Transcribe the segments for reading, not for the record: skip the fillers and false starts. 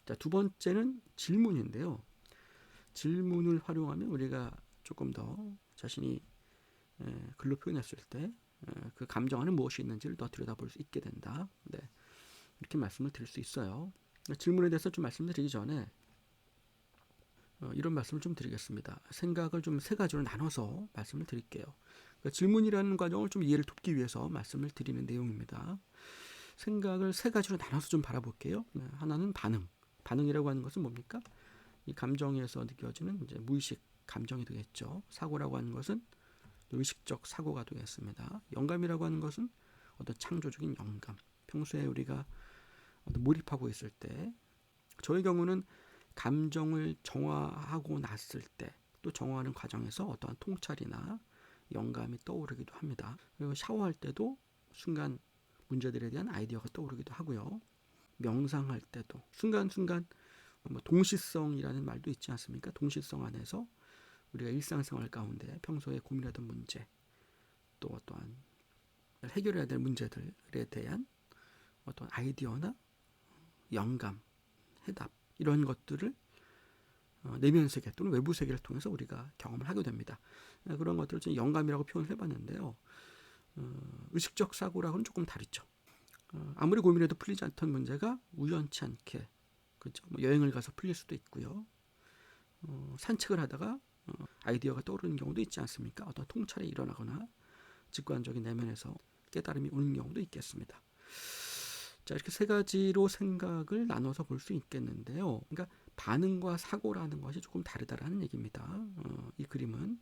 자, 두 번째는 질문인데요. 질문을 활용하면 우리가 조금 더 자신이 글로 표현했을 때 그 감정 안에 무엇이 있는지를 더 들여다볼 수 있게 된다. 네, 이렇게 말씀을 드릴 수 있어요. 질문에 대해서 좀 말씀드리기 전에 이런 말씀을 좀 드리겠습니다. 생각을 좀 세 가지로 나눠서 말씀을 드릴게요. 그러니까 질문이라는 과정을 좀 이해를 돕기 위해서 말씀을 드리는 내용입니다. 생각을 세 가지로 나눠서 좀 바라볼게요. 하나는 반응. 반응이라고 하는 것은 뭡니까? 이 감정에서 느껴지는 이제 무의식 감정이 되겠죠. 사고라고 하는 것은 의식적 사고가 되겠습니다. 영감이라고 하는 것은 어떤 창조적인 영감. 평소에 우리가 몰입하고 있을 때, 저의 경우는 감정을 정화하고 났을 때, 또 정화하는 과정에서 어떠한 통찰이나 영감이 떠오르기도 합니다. 그리고 샤워할 때도 순간 문제들에 대한 아이디어가 떠오르기도 하고요. 명상할 때도 순간순간 동시성이라는 말도 있지 않습니까? 동시성 안에서 우리가 일상생활 가운데 평소에 고민하던 문제, 또 어떠한 해결해야 될 문제들에 대한 어떤 아이디어나 영감, 해답 이런 것들을 내면 세계 또는 외부 세계를 통해서 우리가 경험을 하게 됩니다. 그런 것들을 좀 영감이라고 표현을 해봤는데요. 의식적 사고랑은 조금 다르죠. 아무리 고민해도 풀리지 않던 문제가 우연치 않게 그렇죠? 여행을 가서 풀릴 수도 있고요. 산책을 하다가 아이디어가 떠오르는 경우도 있지 않습니까? 어떤 통찰이 일어나거나 직관적인 내면에서 깨달음이 오는 경우도 있겠습니다. 자, 이렇게 세 가지로 생각을 나눠서 볼 수 있겠는데요. 그러니까 반응과 사고라는 것이 조금 다르다라는 얘기입니다. 이 그림은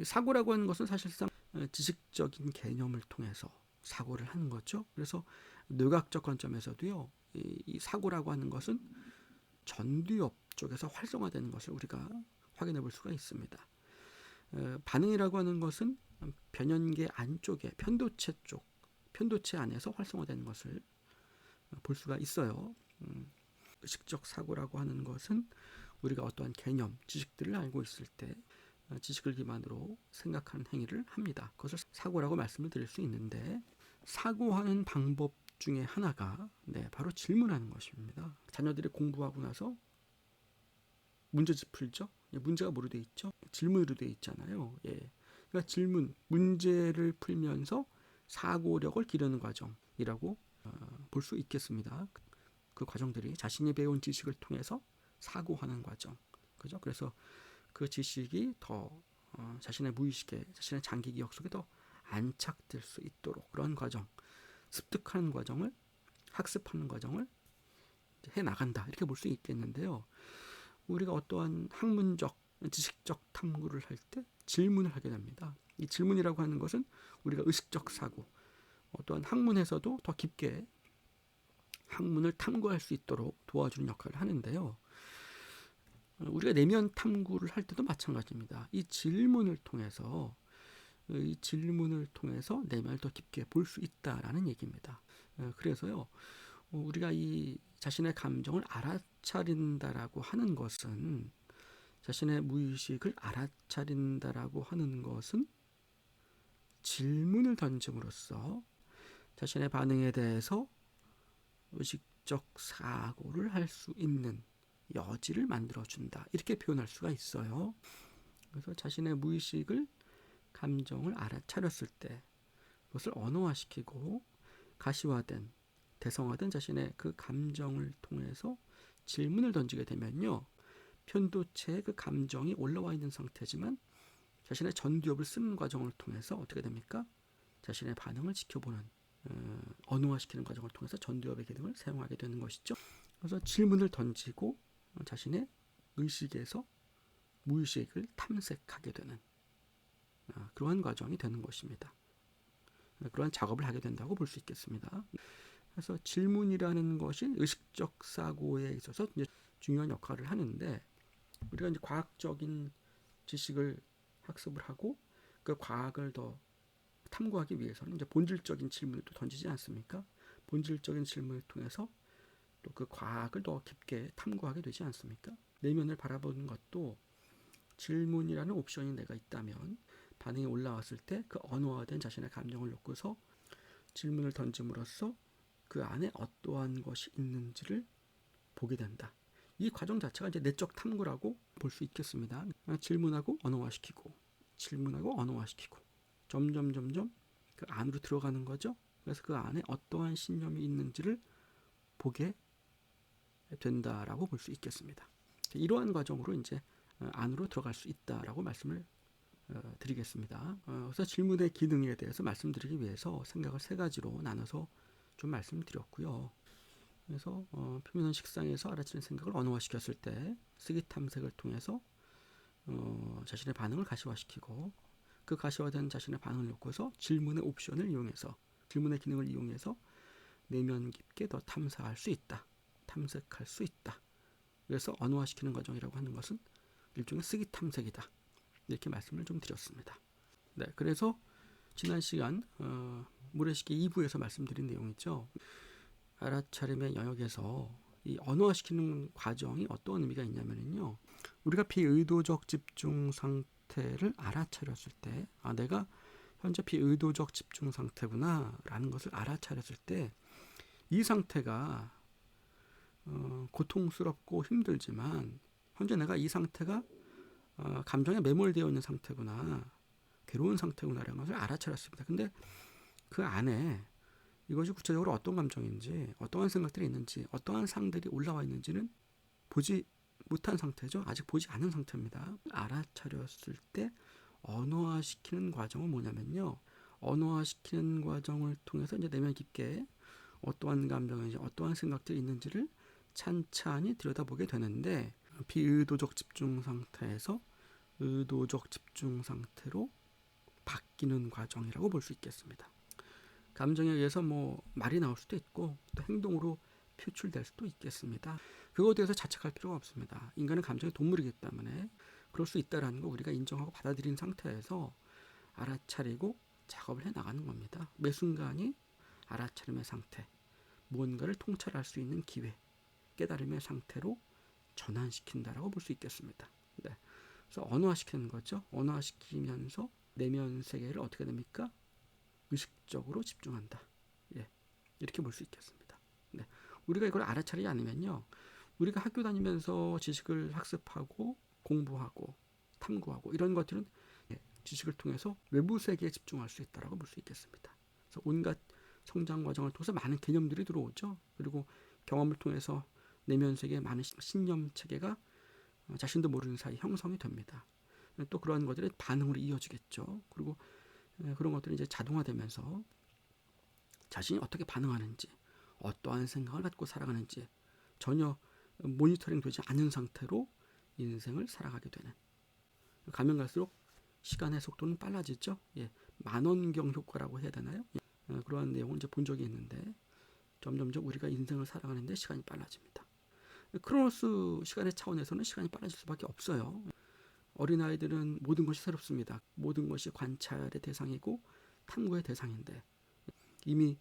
사고라고 하는 것은 사실상 지식적인 개념을 통해서 사고를 하는 거죠. 그래서 뇌과학적 관점에서도요, 이 사고라고 하는 것은 전두엽 쪽에서 활성화되는 것을 우리가 확인해 볼 수가 있습니다. 반응이라고 하는 것은 변연계 안쪽에 편도체 안에서 활성화되는 것을 볼 수가 있어요. 의식적 사고라고 하는 것은 우리가 어떠한 개념, 지식들을 알고 있을 때 지식을 기반으로 생각하는 행위를 합니다. 그것을 사고라고 말씀을 드릴 수 있는데, 사고하는 방법 중에 하나가 바로 질문하는 것입니다. 자녀들이 공부하고 나서 문제집 풀죠. 문제가 뭐로 돼 있죠? 질문으로 돼 있잖아요. 그러니까 질문, 문제를 풀면서 사고력을 기르는 과정이라고 볼 수 있겠습니다. 그 과정들이 자신이 배운 지식을 통해서 사고하는 과정, 그죠? 그래서 그 지식이 더 자신의 무의식에, 자신의 장기 기억 속에 더 안착될 수 있도록 그런 과정, 습득하는 과정을, 학습하는 과정을 해 나간다, 이렇게 볼 수 있겠는데요. 우리가 어떠한 학문적, 지식적 탐구를 할 때 질문을 하게 됩니다. 이 질문이라고 하는 것은 우리가 의식적 사고, 어떠한 학문에서도 더 깊게 학문을 탐구할 수 있도록 도와주는 역할을 하는데요. 우리가 내면 탐구를 할 때도 마찬가지입니다. 이 질문을 통해서 내면을 더 깊게 볼 수 있다라는 얘기입니다. 그래서요, 우리가 이 자신의 감정을 알아차린다라고 하는 것은, 자신의 무의식을 알아차린다라고 하는 것은 질문을 던짐으로써 자신의 반응에 대해서 의식적 사고를 할 수 있는 여지를 만들어준다, 이렇게 표현할 수가 있어요. 그래서 자신의 무의식을, 감정을 알아차렸을 때 그것을 언어화시키고 가시화된, 대성화된 자신의 그 감정을 통해서 질문을 던지게 되면요, 편도체에 그 감정이 올라와 있는 상태지만 자신의 전두엽을 쓰는 과정을 통해서 어떻게 됩니까? 자신의 반응을 지켜보는, 언어화시키는 과정을 통해서 전두엽의 기능을 사용하게 되는 것이죠. 그래서 질문을 던지고 자신의 의식에서 무의식을 탐색하게 되는 그러한 과정이 되는 것입니다. 그러한 작업을 하게 된다고 볼 수 있겠습니다. 그래서 질문이라는 것이 의식적 사고에 있어서 이제 중요한 역할을 하는데, 우리가 이제 과학적인 지식을 학습을 하고 그 과학을 더 탐구하기 위해서는 이제 본질적인 질문을 또 던지지 않습니까? 본질적인 질문을 통해서 또 그 과학을 더 깊게 탐구하게 되지 않습니까? 내면을 바라보는 것도 질문이라는 옵션이 내가 있다면 반응이 올라왔을 때 그 언어화된 자신의 감정을 놓고서 질문을 던짐으로써 그 안에 어떠한 것이 있는지를 보게 된다. 이 과정 자체가 이제 내적 탐구라고 볼 수 있겠습니다. 질문하고 언어화시키고, 질문하고 언어화시키고, 점점 그 안으로 들어가는 거죠. 그래서 그 안에 어떠한 신념이 있는지를 보게 된다라고 볼 수 있겠습니다. 이러한 과정으로 이제 안으로 들어갈 수 있다라고 말씀을 드리겠습니다. 그래서 질문의 기능에 대해서 말씀드리기 위해서 생각을 세 가지로 나눠서 좀 말씀드렸고요. 그래서 표면은 식상에서 알아채는 생각을 언어화시켰을 때 쓰기 탐색을 통해서 자신의 반응을 가시화시키고, 그 가시화된 자신의 반응을 놓고서 질문의 옵션을 이용해서, 질문의 기능을 이용해서 내면 깊게 더 탐사할 수 있다, 탐색할 수 있다. 그래서 언어화시키는 과정이라고 하는 것은 일종의 쓰기 탐색이다, 이렇게 말씀을 좀 드렸습니다. 네, 그래서 지난 시간 모래시계 2부에서 말씀드린 내용이죠. 알아차림의 영역에서 이 언어화시키는 과정이 어떤 의미가 있냐면요, 우리가 비의도적 집중 상태를 알아차렸을 때, 내가 현재 비의도적 집중 상태구나 라는 것을 알아차렸을 때, 이 상태가 고통스럽고 힘들지만 현재 내가 이 상태가 감정에 매몰되어 있는 상태구나, 괴로운 상태구나라는 것을 알아차렸습니다. 근데 그 안에 이것이 구체적으로 어떤 감정인지, 어떠한 생각들이 있는지, 어떠한 상들이 올라와 있는지는 보지 못한 상태죠. 아직 보지 않은 상태입니다. 알아차렸을 때 언어화시키는 과정은 뭐냐면요, 언어화시키는 과정을 통해서 이제 내면 깊게 어떠한 감정인지, 어떠한 생각들이 있는지를 찬찬히 들여다보게 되는데, 비의도적 집중 상태에서 의도적 집중 상태로 바뀌는 과정이라고 볼 수 있겠습니다. 감정에 의해서 말이 나올 수도 있고 또 행동으로 표출될 수도 있겠습니다. 그것에 대해서 자책할 필요가 없습니다. 인간은 감정의 동물이기 때문에 그럴 수 있다는 거 우리가 인정하고 받아들인 상태에서 알아차리고 작업을 해나가는 겁니다. 매 순간이 알아차림의 상태, 무언가를 통찰할 수 있는 기회, 깨달음의 상태로 전환시킨다라고 볼 수 있겠습니다. 네. 그래서 언어화시키는 거죠. 언어화시키면서 내면 세계를 어떻게 됩니까? 의식적으로 집중한다. 예, 이렇게 볼 수 있겠습니다. 네. 우리가 이걸 알아차리지 않으면요, 우리가 학교 다니면서 지식을 학습하고 공부하고 탐구하고 이런 것들은 지식을 통해서 외부 세계에 집중할 수 있다라고 볼 수 있겠습니다. 그래서 온갖 성장 과정을 통해서 많은 개념들이 들어오죠. 그리고 경험을 통해서 내면 세계에 많은 신념 체계가 자신도 모르는 사이 형성이 됩니다. 또 그러한 것들이 반응으로 이어지겠죠. 그리고 그런 것들이 이제 자동화되면서 자신이 어떻게 반응하는지, 어떠한 생각을 갖고 살아가는지 전혀 모니터링 되지 않은 상태로 인생을 살아가게 되는, 가면 갈수록 시간의 속도는 빨라지죠. 예, 만원경 효과라고 해야 되나요? 예, 그러한 내용을 이제 본 적이 있는데 점점점 우리가 인생을 살아가는데 시간이 빨라집니다. 크로노스 시간의 차원에서는 시간이 빨라질 수밖에 없어요. 어린아이들은 모든 것이 새롭습니다. 모든 것이 관찰의 대상이고 탐구의 대상인데, 이미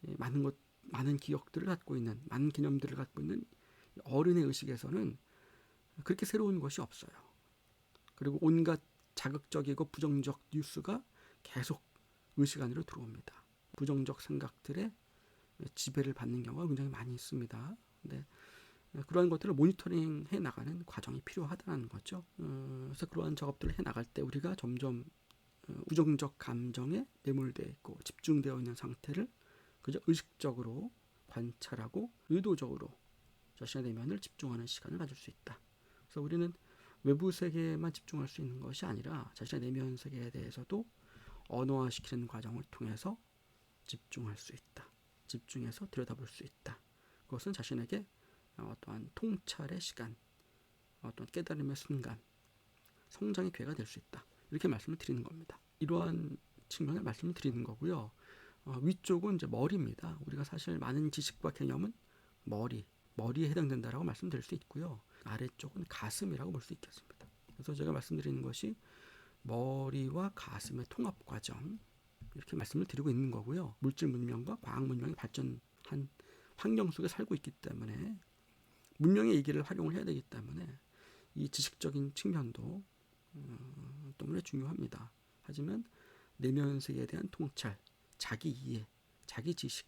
많은 기억들을 갖고 있는, 많은 개념들을 갖고 있는 어른의 의식에서는 그렇게 새로운 것이 없어요. 그리고 온갖 자극적이고 부정적 뉴스가 계속 의식 안으로 들어옵니다. 부정적 생각들의 지배를 받는 경우가 굉장히 많이 있습니다. 네. 그러한 것들을 모니터링 해 나가는 과정이 필요하다는 거죠. 그래서 그러한 작업들을 해 나갈 때 우리가 점점 부정적 감정에 매몰되어 있고 집중되어 있는 상태를 그저 의식적으로 관찰하고 의도적으로 자신의 내면을 집중하는 시간을 가질 수 있다. 그래서 우리는 외부 세계에만 집중할 수 있는 것이 아니라 자신의 내면 세계에 대해서도 언어화시키는 과정을 통해서 집중할 수 있다. 집중해서 들여다볼 수 있다. 그것은 자신에게 어떠한 통찰의 시간, 어떤 깨달음의 순간, 성장의 기회가 될 수 있다. 이렇게 말씀을 드리는 겁니다. 이러한 측면을 말씀을 드리는 거고요. 위쪽은 이제 머리입니다. 우리가 사실 많은 지식과 개념은 머리에 해당된다라고 말씀드릴 수 있고요. 아래쪽은 가슴이라고 볼 수 있겠습니다. 그래서 제가 말씀드리는 것이 머리와 가슴의 통합 과정, 이렇게 말씀을 드리고 있는 거고요. 물질 문명과 과학 문명이 발전한 환경 속에 살고 있기 때문에 문명의 이기를 활용을 해야 되기 때문에 이 지식적인 측면도 너무나 중요합니다. 하지만 내면 세계에 대한 통찰, 자기 이해, 자기 지식,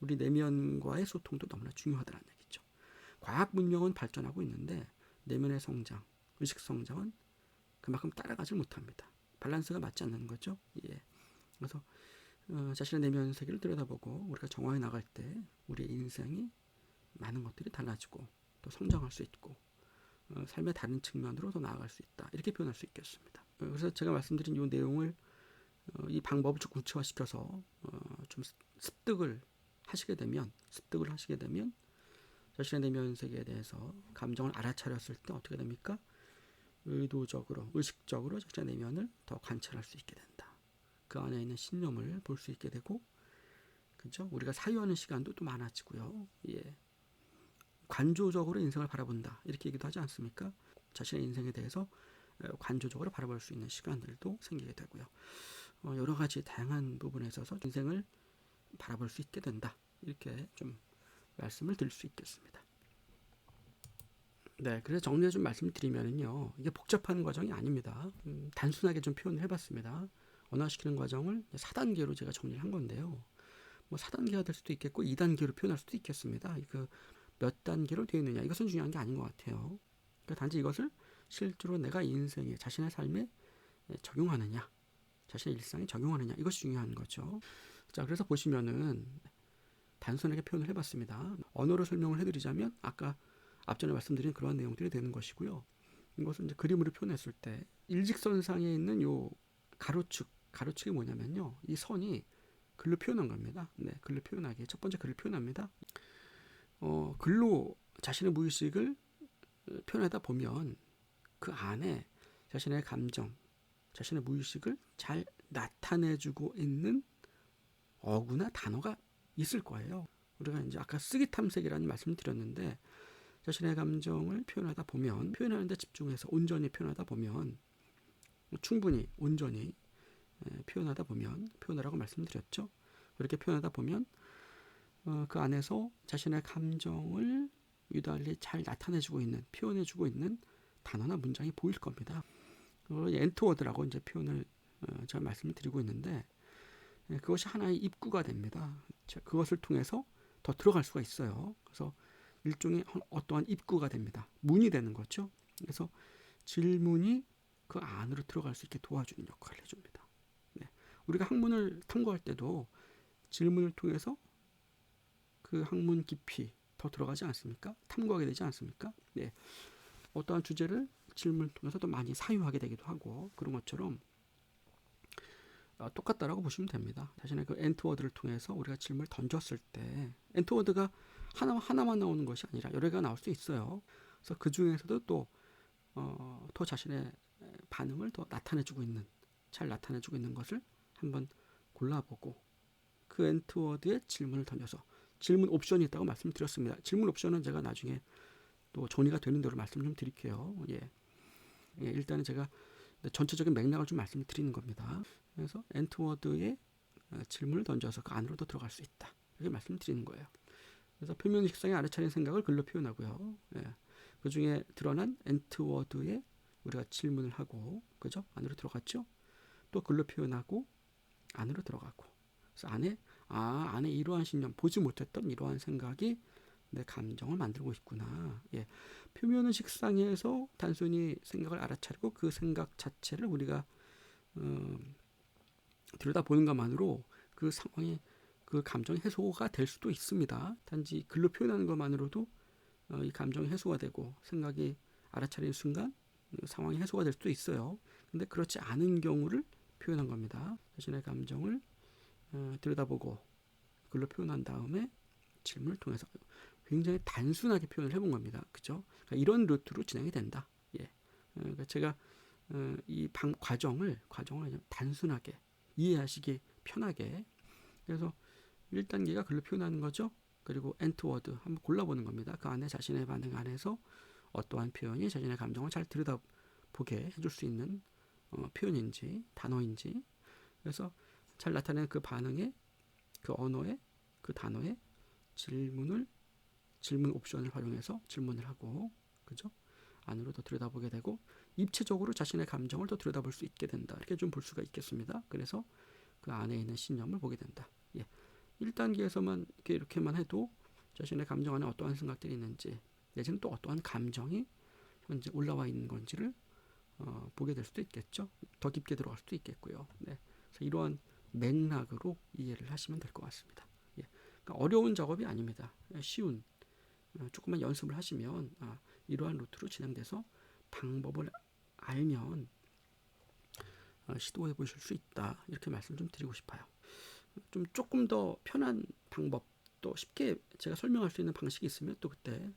우리 내면과의 소통도 너무나 중요하다는 얘기죠. 과학 문명은 발전하고 있는데 내면의 성장, 의식 성장은 그만큼 따라가지 못합니다. 밸런스가 맞지 않는 거죠. 예. 그래서 자신의 내면 세계를 들여다보고 우리가 정화해 나갈 때 우리의 인생이 많은 것들이 달라지고 또 성장할 수 있고 삶의 다른 측면으로 더 나아갈 수 있다. 이렇게 표현할 수 있겠습니다. 그래서 제가 말씀드린 이 내용을 이 방법을 좀 구체화시켜서 좀 습득을 하시게 되면 자신의 내면 세계에 대해서 감정을 알아차렸을 때 어떻게 됩니까? 의도적으로, 의식적으로 자신의 내면을 더 관찰할 수 있게 된다. 그 안에 있는 신념을 볼 수 있게 되고, 그죠? 우리가 사유하는 시간도 또 많아지고요. 예. 관조적으로 인생을 바라본다. 이렇게 얘기도 하지 않습니까? 자신의 인생에 대해서 관조적으로 바라볼 수 있는 시간들도 생기게 되고요. 여러 가지 다양한 부분에 있어서 인생을 바라볼 수 있게 된다. 이렇게 좀 말씀을 드릴 수 있겠습니다. 네, 그래서 정리해 좀 말씀드리면요, 이게 복잡한 과정이 아닙니다. 단순하게 좀 표현을 해봤습니다. 언어시키는 과정을 4단계로 제가 정리를 한 건데요. 뭐 4단계가 될 수도 있겠고 2단계로 표현할 수도 있겠습니다. 그 몇 단계로 되어 있느냐, 이것은 중요한 게 아닌 것 같아요. 그러니까 단지 이것을 실제로 내가 인생에, 자신의 삶에 적용하느냐, 자신의 일상에 적용하느냐, 이것이 중요한 거죠. 자, 그래서 보시면은 단순하게 표현을 해봤습니다. 언어로 설명을 해드리자면 아까 앞전에 말씀드린 그러한 내용들이 되는 것이고요. 이것을 이제 그림으로 표현했을 때 일직선상에 있는 요 가로축이 뭐냐면요, 이 선이 글로 표현한 겁니다. 네, 글로 표현하기. 첫 번째 글을 표현합니다. 글로 자신의 무의식을 표현하다 보면 그 안에 자신의 감정, 자신의 무의식을 잘 나타내주고 있는 어구나 단어가 있을 거예요. 우리가 이제 아까 쓰기 탐색이라는 말씀을 드렸는데, 자신의 감정을 표현하다 보면, 표현하는데 집중해서 온전히 표현하다 보면, 충분히 온전히 표현하다 보면, 표현하라고 말씀드렸죠. 그렇게 표현하다 보면 그 안에서 자신의 감정을 유달리 잘 나타내주고 있는, 표현해주고 있는 단어나 문장이 보일 겁니다. 엔트워드라고 이제 표현을 제가 말씀을 드리고 있는데, 그것이 하나의 입구가 됩니다. 그것을 통해서 더 들어갈 수가 있어요. 그래서 일종의 어떠한 입구가 됩니다. 문이 되는 거죠. 그래서 질문이 그 안으로 들어갈 수 있게 도와주는 역할을 해줍니다. 네. 우리가 학문을 탐구할 때도 질문을 통해서 그 학문 깊이 더 들어가지 않습니까? 탐구하게 되지 않습니까? 네. 어떠한 주제를 질문을 통해서 더 많이 사유하게 되기도 하고, 그런 것처럼 똑같다라고 보시면 됩니다. 자신의 그 엔트워드를 통해서 우리가 질문을 던졌을 때 엔트워드가 하나만 나오는 것이 아니라 여러 개가 나올 수 있어요. 그래서 그 중에서도 또 더 자신의 반응을 더 잘 나타내주고 있는 것을 한번 골라보고, 그 엔트워드에 질문을 던져서 질문 옵션이 있다고 말씀드렸습니다. 질문 옵션은 제가 나중에 또 정리가 되는 대로 말씀 좀 드릴게요. 일단은 제가 전체적인 맥락을 좀 말씀드리는 겁니다. 그래서 엔트워드에 질문을 던져서 그 안으로도 들어갈 수 있다. 이렇게 말씀드리는 거예요. 그래서 표면 식상에 알아차린 생각을 글로 표현하고요. 그 중에 드러난 엔트워드에 우리가 질문을 하고, 그죠? 안으로 들어갔죠? 또 글로 표현하고 안으로 들어가고. 그래서 안에 이러한 신념, 보지 못했던 이러한 생각이 내 감정을 만들고 있구나. 표면의 식상에서 단순히 생각을 알아차리고 그 생각 자체를 우리가 들여다보는 것만으로 그 상황이, 그 감정이 해소가 될 수도 있습니다. 단지 글로 표현하는 것만으로도 이 감정이 해소가 되고 생각이 알아차리는 순간 상황이 해소가 될 수도 있어요. 근데 그렇지 않은 경우를 표현한 겁니다. 자신의 감정을 들여다보고 글로 표현한 다음에 질문을 통해서 굉장히 단순하게 표현을 해본 겁니다. 그죠? 그러니까 이런 루트로 진행이 된다. 그러니까 제가 이 과정을 단순하게 이해하시기 편하게, 그래서 1단계가 글로 표현하는 거죠. 그리고 엔트워드 한번 골라보는 겁니다. 그 안에 자신의 반응 안에서 어떠한 표현이 자신의 감정을 잘 들여다보게 해줄 수 있는 표현인지 단어인지, 그래서 잘 나타내는 그 반응에, 그 언어에, 그 단어에 질문 옵션을 활용해서 질문을 하고, 그죠? 안으로 더 들여다보게 되고 입체적으로 자신의 감정을 더 들여다볼 수 있게 된다. 이렇게 좀 볼 수가 있겠습니다. 그래서 그 안에 있는 신념을 보게 된다. 1단계에서만 이렇게만 해도 자신의 감정 안에 어떠한 생각들이 있는지, 내지는 또 어떠한 감정이 현재 올라와 있는 건지를 보게 될 수도 있겠죠. 더 깊게 들어갈 수도 있겠고요. 네. 그래서 이러한 맥락으로 이해를 하시면 될 것 같습니다. 예. 그러니까 어려운 작업이 아닙니다. 쉬운 조금만 연습을 하시면 이러한 루트로 진행돼서 방법을 알면 시도해 보실 수 있다. 이렇게 말씀 좀 드리고 싶어요. 좀 조금 더 편한 방법, 또 쉽게 제가 설명할 수 있는 방식이 있으면 또 그때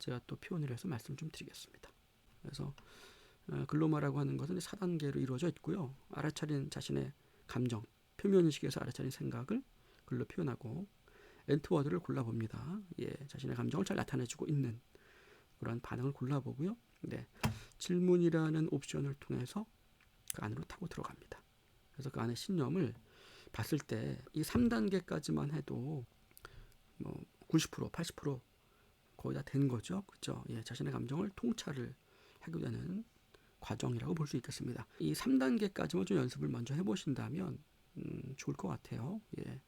제가 또 표현을 해서 말씀 좀 드리겠습니다. 그래서 글로마라고 하는 것은 4단계로 이루어져 있고요. 알아차린 자신의 감정, 표면의식에서 알아차린 생각을 글로 표현하고 엔트워드를 골라봅니다. 예, 자신의 감정을 잘 나타내주고 있는 그런 반응을 골라보고요. 네, 질문이라는 옵션을 통해서 그 안으로 타고 들어갑니다. 그래서 그 안에 신념을 봤을 때 이 3단계까지만 해도 뭐 90%, 80% 거의 다 된 거죠. 그렇죠? 예, 자신의 감정을 통찰을 하게 되는 과정이라고 볼 수 있겠습니다. 이 3단계까지만 좀 연습을 먼저 해보신다면 좋을 것 같아요. 예.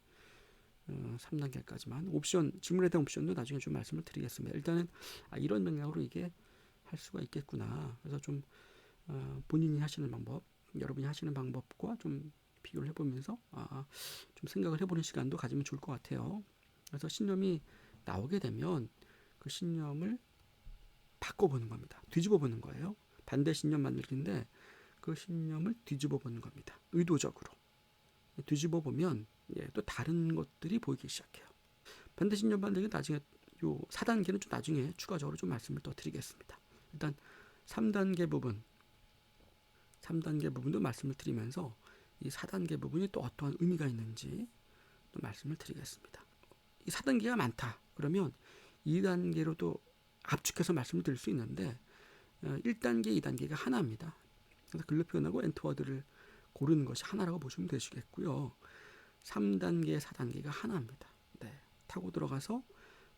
3단계까지만 옵션, 질문에 대한 옵션도 나중에 좀 말씀을 드리겠습니다. 일단은 이런 맥락으로 이게 할 수가 있겠구나. 그래서 좀 본인이 하시는 방법, 여러분이 하시는 방법과 좀 비교를 해보면서 좀 생각을 해보는 시간도 가지면 좋을 것 같아요. 그래서 신념이 나오게 되면 그 신념을 바꿔보는 겁니다. 뒤집어 보는 거예요. 반대 신념 만들기인데 그 신념을 뒤집어 보는 겁니다. 의도적으로 뒤집어 보면 또 다른 것들이 보이기 시작해요. 반대 신념 만들기 나중에 요 4단계는 좀 나중에 추가적으로 좀 말씀을 더 드리겠습니다. 일단 3단계 부분도 말씀을 드리면서 이 4단계 부분이 또 어떠한 의미가 있는지 또 말씀을 드리겠습니다. 이 4단계가 많다. 그러면 2단계로도 압축해서 말씀을 드릴 수 있는데 1단계, 2단계가 하나입니다. 그래서 글로 표현하고 엔트워드를 고르는 것이 하나라고 보시면 되시겠고요. 3단계, 4단계가 하나입니다. 네, 타고 들어가서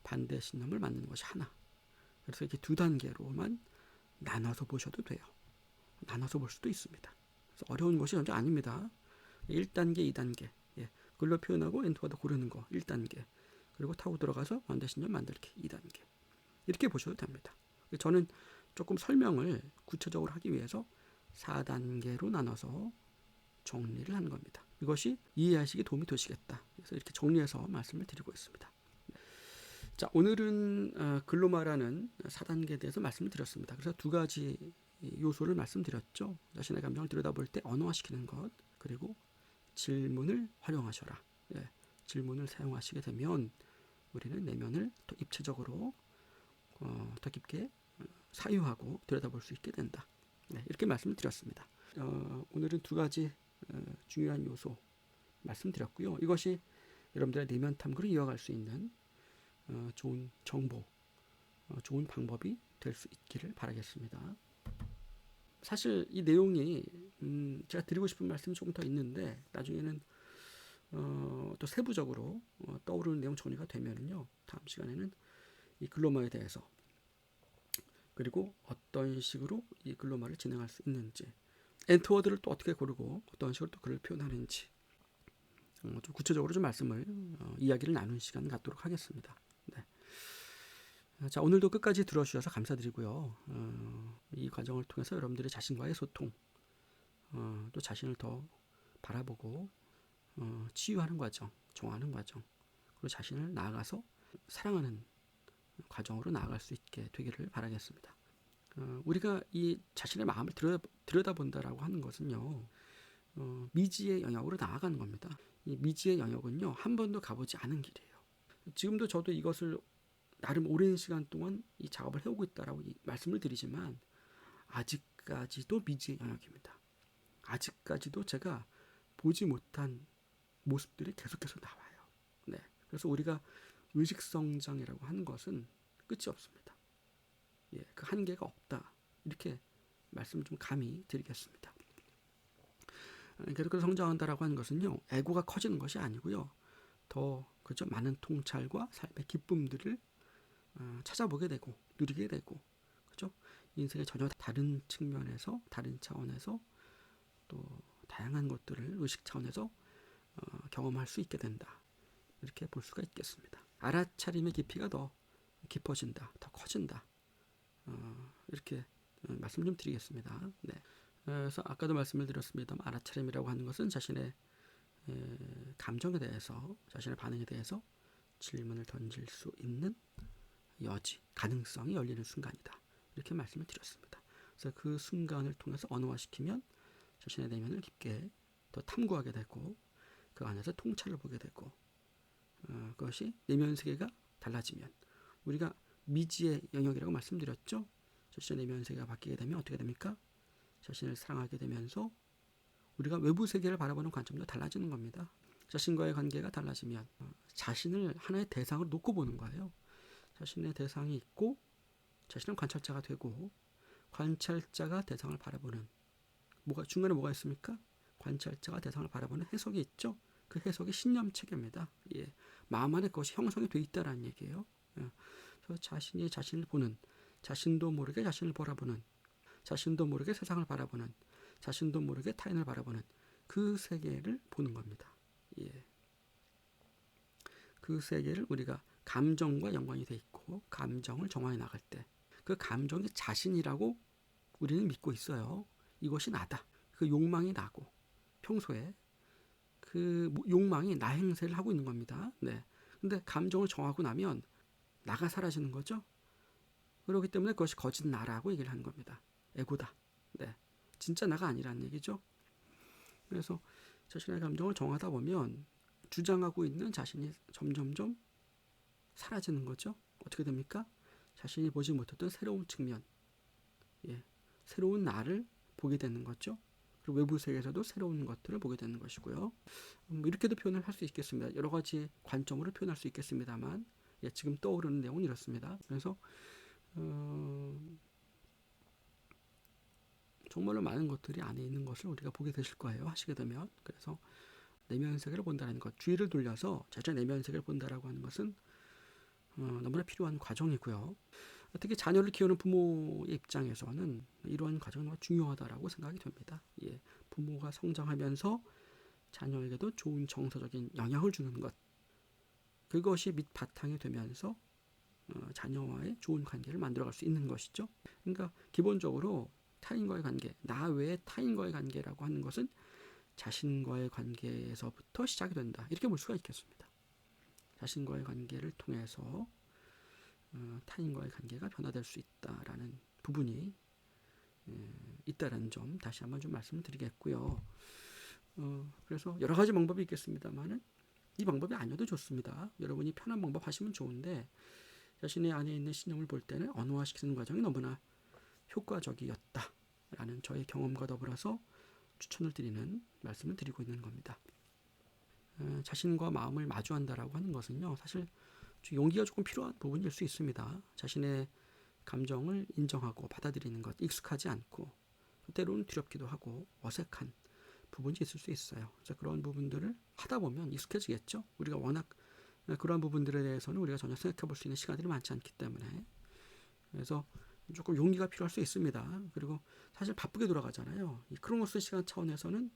반대 신념을 만드는 것이 하나. 그래서 이렇게 2단계로만 나눠서 보셔도 돼요. 나눠서 볼 수도 있습니다. 그래서 어려운 것이 전혀 아닙니다. 1단계, 2단계. 예, 글로 표현하고 엔트워드 고르는 거 1단계. 그리고 타고 들어가서 반대 신념 만들기 2단계. 이렇게 보셔도 됩니다. 저는 조금 설명을 구체적으로 하기 위해서 4단계로 나눠서 정리를 한 겁니다. 이것이 이해하시기에 도움이 되시겠다. 그래서 이렇게 정리해서 말씀을 드리고 있습니다. 자, 오늘은 글로마라는 4단계에 대해서 말씀을 드렸습니다. 그래서 두 가지 요소를 말씀드렸죠. 자신의 감정을 들여다볼 때 언어화시키는 것, 그리고 질문을 활용하셔라. 예, 질문을 사용하시게 되면 우리는 내면을 더 입체적으로 더 깊게 사유하고 들여다볼 수 있게 된다. 네, 이렇게 말씀을 드렸습니다. 오늘은 두 가지 중요한 요소 말씀드렸고요. 이것이 여러분들의 내면 탐구를 이어갈 수 있는 좋은 정보, 좋은 방법이 될 수 있기를 바라겠습니다. 사실 이 내용이 제가 드리고 싶은 말씀이 조금 더 있는데 나중에는 또 세부적으로 떠오르는 내용 정리가 되면은요, 다음 시간에는 이 글로마에 대해서, 그리고 어떤 식으로 이 글로마를 진행할 수 있는지, 엔트워드를 또 어떻게 고르고 어떤 식으로 또 글을 표현하는지 좀 구체적으로 좀 말씀을 이야기를 나누는 시간 갖도록 하겠습니다. 네. 자, 오늘도 끝까지 들어주셔서 감사드리고요. 이 과정을 통해서 여러분들의 자신과의 소통, 또 자신을 더 바라보고 치유하는 과정, 정화하는 과정, 그리고 자신을 나아가서 사랑하는 과정으로 나아갈 수 있게 되기를 바라겠습니다. 우리가 이 자신의 마음을 들여다본다라고 하는 것은요, 미지의 영역으로 나아가는 겁니다. 이 미지의 영역은요, 한 번도 가보지 않은 길이에요. 지금도 저도 이것을 나름 오랜 시간 동안 이 작업을 해오고 있다라고 말씀을 드리지만 아직까지도 미지의 영역입니다. 아직까지도 제가 보지 못한 모습들이 계속해서 나와요. 네, 그래서 우리가 의식성장이라고 하는 것은 끝이 없습니다. 예, 그 한계가 없다. 이렇게 말씀을 좀 감히 드리겠습니다. 계속해서 성장한다라고 하는 것은요, 에고가 커지는 것이 아니고요, 더 그저 많은 통찰과 삶의 기쁨들을 찾아보게 되고 누리게 되고, 그죠? 인생의 전혀 다른 측면에서, 다른 차원에서 또 다양한 것들을 의식 차원에서 경험할 수 있게 된다. 이렇게 볼 수가 있겠습니다. 알아차림의 깊이가 더 깊어진다, 더 커진다. 이렇게 말씀 좀 드리겠습니다. 네. 그래서 아까도 말씀을 드렸습니다만 알아차림이라고 하는 것은 자신의 감정에 대해서, 자신의 반응에 대해서 질문을 던질 수 있는 여지, 가능성이 열리는 순간이다. 이렇게 말씀을 드렸습니다. 그래서 그 순간을 통해서 언어화시키면 자신의 내면을 깊게 더 탐구하게 되고 그 안에서 통찰을 보게 되고 그것이 내면 세계가 달라지면 우리가 미지의 영역이라고 말씀드렸죠. 자신의 내면 세계가 바뀌게 되면 어떻게 됩니까? 자신을 사랑하게 되면서 우리가 외부 세계를 바라보는 관점도 달라지는 겁니다. 자신과의 관계가 달라지면 자신을 하나의 대상으로 놓고 보는 거예요. 자신의 대상이 있고 자신은 관찰자가 되고 관찰자가 대상을 바라보는 중간에 뭐가 있습니까? 관찰자가 대상을 바라보는 해석이 있죠. 그 해석이 신념 체계입니다. 예, 마음 안에 그것이 형성이 돼 있다라는 얘기예요. 그래서 자신이 자신을 보는, 자신도 모르게 자신을 바라보는, 자신도 모르게 세상을 바라보는, 자신도 모르게 타인을 바라보는 그 세계를 보는 겁니다. 예. 그 세계를 우리가 감정과 연관이 돼 있고 감정을 정화해 나갈 때 그 감정이 자신이라고 우리는 믿고 있어요. 이것이 나다. 그 욕망이 나고 평소에 그 욕망이 나 행세를 하고 있는 겁니다. 네. 근데 감정을 정하고 나면 나가 사라지는 거죠. 그렇기 때문에 그것이 거짓 나라고 얘기를 하는 겁니다. 에고다. 네. 진짜 나가 아니라는 얘기죠. 그래서 자신의 감정을 정하다 보면 주장하고 있는 자신이 점점점 사라지는 거죠. 어떻게 됩니까? 자신이 보지 못했던 새로운 측면, 예, 새로운 나를 보게 되는 거죠. 그리고 외부 세계에서도 새로운 것들을 보게 되는 것이고요. 이렇게도 표현을 할 수 있겠습니다. 여러 가지 관점으로 표현할 수 있겠습니다만, 예, 지금 떠오르는 내용은 이렇습니다. 그래서 정말로 많은 것들이 안에 있는 것을 우리가 보게 되실 거예요. 하시게 되면. 그래서 내면 세계를 본다는 것, 주의를 돌려서 자신의 내면 세계를 본다라고 하는 것은 너무나 필요한 과정이고요. 특히 자녀를 키우는 부모의 입장에서는 이러한 과정이 너무 중요하다라고 생각이 됩니다. 예, 부모가 성장하면서 자녀에게도 좋은 정서적인 영향을 주는 것, 그것이 밑바탕이 되면서 자녀와의 좋은 관계를 만들어갈 수 있는 것이죠. 그러니까 기본적으로 타인과의 관계, 나 외에 타인과의 관계라고 하는 것은 자신과의 관계에서부터 시작이 된다. 이렇게 볼 수가 있겠습니다. 자신과의 관계를 통해서 타인과의 관계가 변화될 수 있다라는 부분이 있다라는 점 다시 한번 좀 말씀을 드리겠고요. 그래서 여러 가지 방법이 있겠습니다만은 이 방법이 아니어도 좋습니다. 여러분이 편한 방법 하시면 좋은데 자신의 안에 있는 신념을 볼 때는 언어화시키는 과정이 너무나 효과적이었다라는 저의 경험과 더불어서 추천을 드리는 말씀을 드리고 있는 겁니다. 자신과 마음을 마주한다라고 하는 것은요, 사실 용기가 조금 필요한 부분일 수 있습니다. 자신의 감정을 인정하고 받아들이는 것, 익숙하지 않고 때로는 두렵기도 하고 어색한 부분이 있을 수 있어요. 그래서 그런 부분들을 하다 보면 익숙해지겠죠. 우리가 워낙 그러한 부분들에 대해서는 우리가 전혀 생각해 볼 수 있는 시간들이 많지 않기 때문에, 그래서 조금 용기가 필요할 수 있습니다. 그리고 사실 바쁘게 돌아가잖아요. 이 크로노스 시간 차원에서는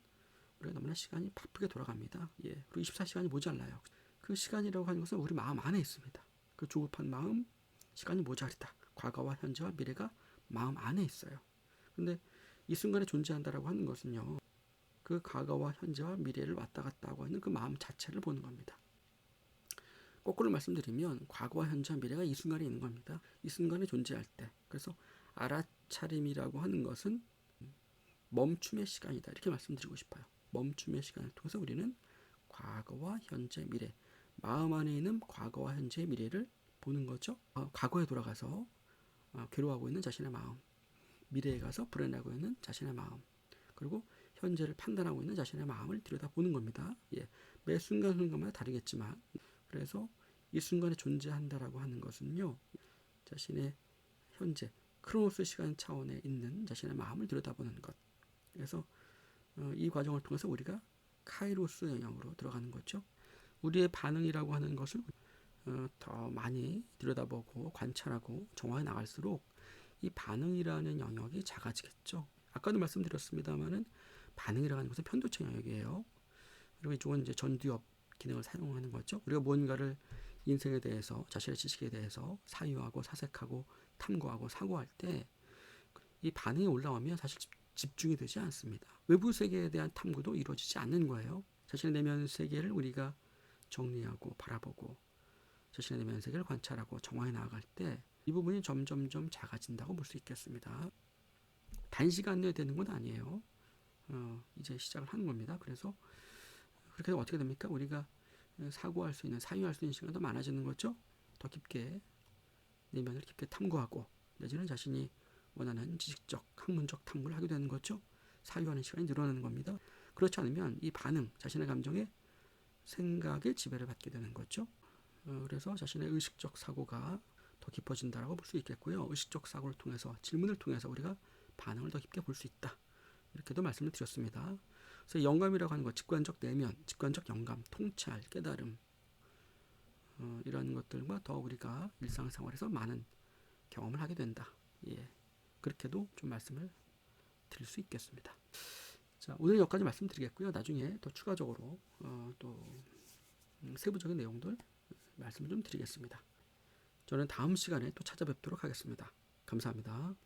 우리가 너무나 시간이 바쁘게 돌아갑니다. 예, 그리고 24시간이 모자라요. 그 시간이라고 하는 것은 우리 마음 안에 있습니다. 그 조급한 마음, 시간이 모자르다. 과거와 현재와 미래가 마음 안에 있어요. 그런데 이 순간에 존재한다라고 하는 것은요, 그 과거와 현재와 미래를 왔다 갔다 하고 있는 그 마음 자체를 보는 겁니다. 거꾸로 말씀드리면 과거와 현재와 미래가 이 순간에 있는 겁니다. 이 순간에 존재할 때. 그래서 알아차림이라고 하는 것은 멈춤의 시간이다. 이렇게 말씀드리고 싶어요. 멈춤의 시간을 통해서 우리는 과거와 현재, 미래, 마음 안에 있는 과거와 현재의 미래를 보는 거죠. 과거에 돌아가서 괴로워하고 있는 자신의 마음, 미래에 가서 불안하고 있는 자신의 마음, 그리고 현재를 판단하고 있는 자신의 마음을 들여다보는 겁니다. 예, 매 순간순간마다 다르겠지만, 그래서 이 순간에 존재한다라고 하는 것은요, 자신의 현재 크로노스 시간 차원에 있는 자신의 마음을 들여다보는 것. 그래서 이 과정을 통해서 우리가 카이로스 영역으로 들어가는 거죠. 우리의 반응이라고 하는 것을 더 많이 들여다보고 관찰하고 정화해 나갈수록 이 반응이라는 영역이 작아지겠죠. 아까도 말씀드렸습니다만은 반응이라고 하는 것은 편도체 영역이에요. 그리고 이쪽은 이제 전두엽 기능을 사용하는 거죠. 우리가 무언가를 인생에 대해서, 자신의 지식에 대해서 사유하고 사색하고 탐구하고 사고할 때 이 반응이 올라오면 사실 집중이 되지 않습니다. 외부 세계에 대한 탐구도 이루어지지 않는 거예요. 자신의 내면 세계를 우리가 정리하고 바라보고 자신의 내면 세계를 관찰하고 정화해 나아갈 때 이 부분이 점점점 작아진다고 볼 수 있겠습니다. 단시간 내에 되는 건 아니에요. 이제 시작을 하는 겁니다. 그래서 그렇게 되면 어떻게 됩니까? 우리가 사고할 수 있는, 사유할 수 있는 시간도 많아지는 거죠. 더 깊게 내면을 깊게 탐구하고 내지는 자신이 원하는 지식적, 학문적 탐구를 하게 되는 거죠. 사유하는 시간이 늘어나는 겁니다. 그렇지 않으면 이 반응, 자신의 감정에 생각의 지배를 받게 되는 거죠. 그래서 자신의 의식적 사고가 더 깊어진다라고 볼 수 있겠고요. 의식적 사고를 통해서, 질문을 통해서 우리가 반응을 더 깊게 볼 수 있다. 이렇게도 말씀을 드렸습니다. 그래서 영감이라고 하는 것, 직관적 내면, 직관적 영감, 통찰, 깨달음, 이런 것들과 더 우리가 일상생활에서 많은 경험을 하게 된다. 예, 그렇게도 좀 말씀을 드릴 수 있겠습니다. 자, 오늘 여기까지 말씀드리겠고요. 나중에 더 추가적으로 또 세부적인 내용들 말씀을 좀 드리겠습니다. 저는 다음 시간에 또 찾아뵙도록 하겠습니다. 감사합니다.